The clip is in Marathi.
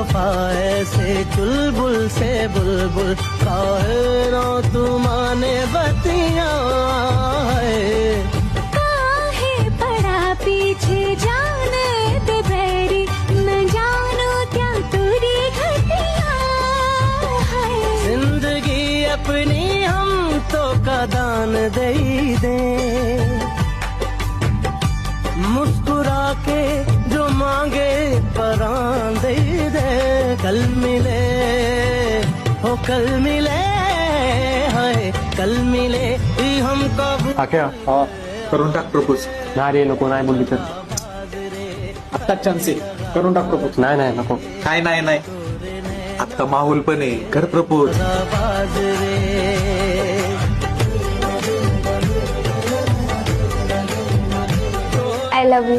वफा ऐसे चुलबुल से बुलबुल काहे ना तू माने बतिया काहे पड़ा पीछे जाने दे बैरी न जानो क्या तुरी घटिया है। जिंदगी अपनी हम तो का दान दे दे मुस्कुरा के जो मांगे परान दे दे कल मिले हो कल मिले हाय कल मिले ही हम कब आख्या करून टाक प्रपोज. नाही रे नको नाही बोलली तर आत्ता चान्स आहे, करून टाक प्रपोज. नाही नाही नको काय नाही नाही, आता माहोल पण आहे, कर प्रपोज. बाजरे I love you.